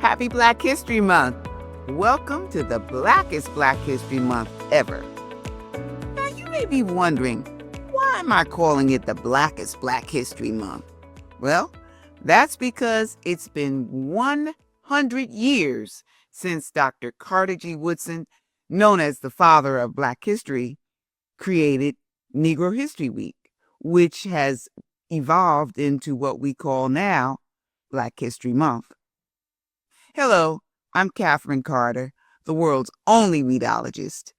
Happy Black History Month. Welcome to the Blackest Black History Month ever. Now you may be wondering, why am I calling it the Blackest Black History Month? Well, that's because it's been 100 years since Dr. Carter G. Woodson, known as the father of Black history, created Negro History Week, which has evolved into what we call now Black History Month. Hello, I'm Catherine Carter, the world's only readologist.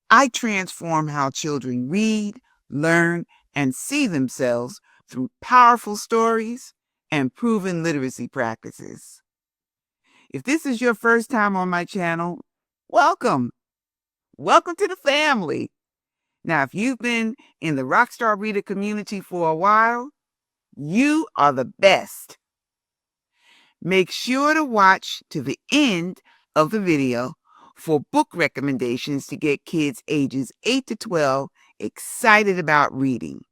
I transform how children read, learn, and see themselves through powerful stories and proven literacy practices. If this is your first time on my channel, welcome. Welcome to the family. Now, if you've been in the Rockstar Reader community for a while, you are the best. Make sure to watch to the end of the video for book recommendations to get kids ages 8 to 12 excited about reading.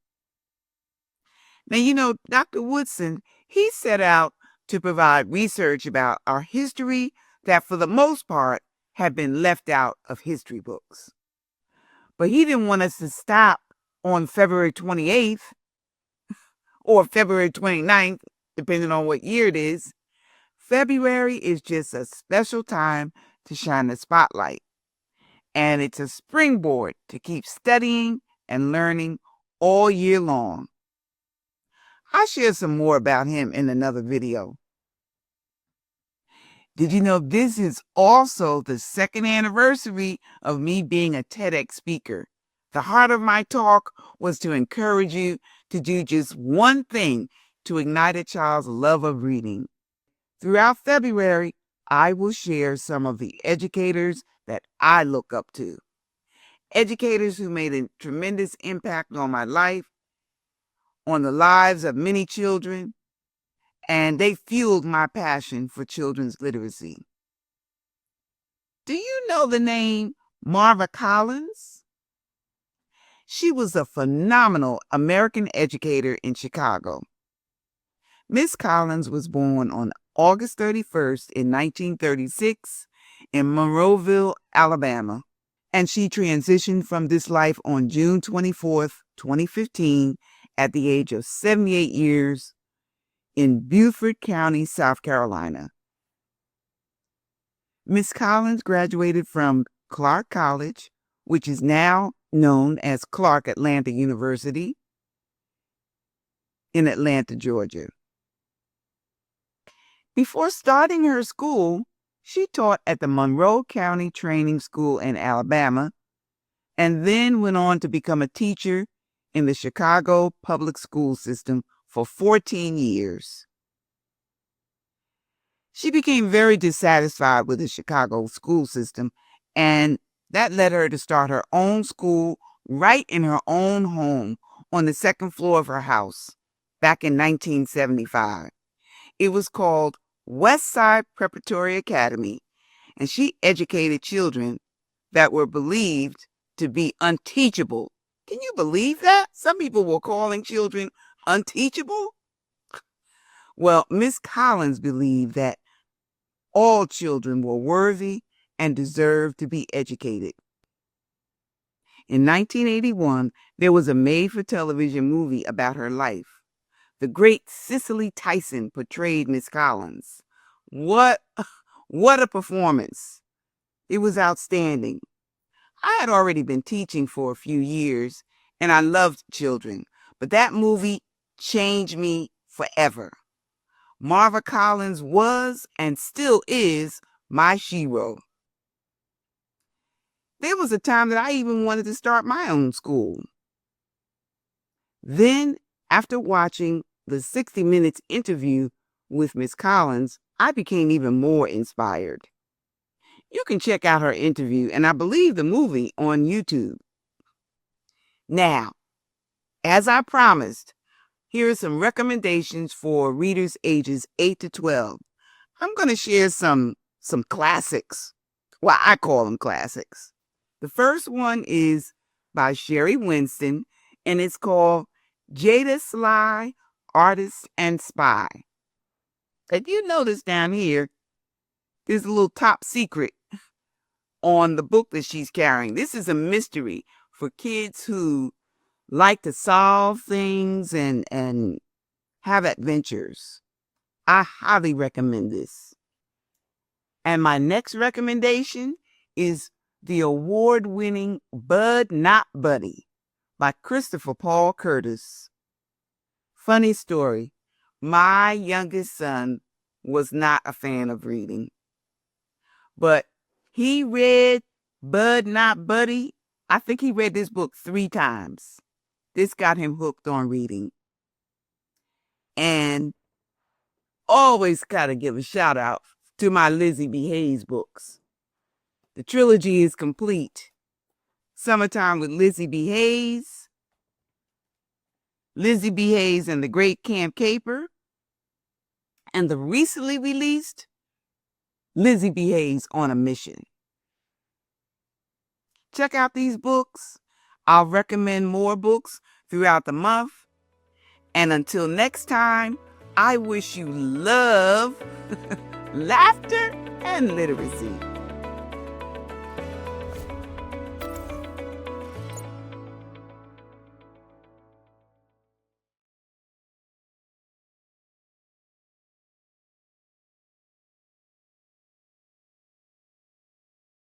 Now, Dr. Woodson, he set out to provide research about our history that for the most part had been left out of history books. But he didn't want us to stop on February 28th or February 29th, depending on what year it is. February is just a special time to shine the spotlight, and it's a springboard to keep studying and learning all year long. I'll share some more about him in another video. Did you know this is also the second anniversary of me being a TEDx speaker? The heart of my talk was to encourage you to do just one thing to ignite a child's love of reading. Throughout February, I will share some of the educators that I look up to. Educators who made a tremendous impact on my life, on the lives of many children, and they fueled my passion for children's literacy. Do you know the name Marva Collins? She was a phenomenal American educator in Chicago. Miss Collins was born on August 31st in 1936 in Monroeville, Alabama, and she transitioned from this life on June 24th, 2015, at the age of 78 years in Beaufort County, South Carolina. Miss Collins graduated from Clark College, which is now known as Clark Atlanta University, in Atlanta, Georgia. Before starting her school, she taught at the Monroe County Training School in Alabama, and then went on to become a teacher in the Chicago public school system for 14 years. She became very dissatisfied with the Chicago school system, and that led her to start her own school right in her own home on the second floor of her house back in 1975. It was called Westside Preparatory Academy, and she educated children that were believed to be unteachable. Can you believe that? Some people were calling children unteachable. Well, Miss Collins believed that all children were worthy and deserved to be educated. In 1981, there was a made-for-television movie about her life. The great Cicely Tyson portrayed Miss Collins. What a performance. It was outstanding. I had already been teaching for a few years, and I loved children, but that movie changed me forever. Marva Collins was and still is my shero. There was a time that I even wanted to start my own school. Then, after watching the 60 Minutes interview with Miss Collins, I became even more inspired. You can check out her interview, and I believe the movie, on YouTube. Now, as I promised, here are some recommendations for readers ages 8 to 12. I'm going to share some classics. Well, I call them classics. The first one is by Sherry Winston, and it's called Jada Sly, Artist and Spy. If you notice down here, There's a little top secret on the book that she's carrying. This is a mystery for kids who like to solve things and have adventures. I highly recommend this. And my next recommendation is the award-winning Bud Not Buddy by Christopher Paul Curtis. Funny story, my youngest son was not a fan of reading, but he read Bud Not Buddy. I think he read this book 3 times. This got him hooked on reading. And always gotta give a shout out to my Lizzie B. Hayes books. The trilogy is complete. Summertime with Lizzie B. Hayes, Lizzie B. Hayes and the Great Camp Caper, and the recently released Lizzie B. Hayes on a Mission. Check out these books. I'll recommend more books throughout the month. And until next time, I wish you love, laughter, and literacy.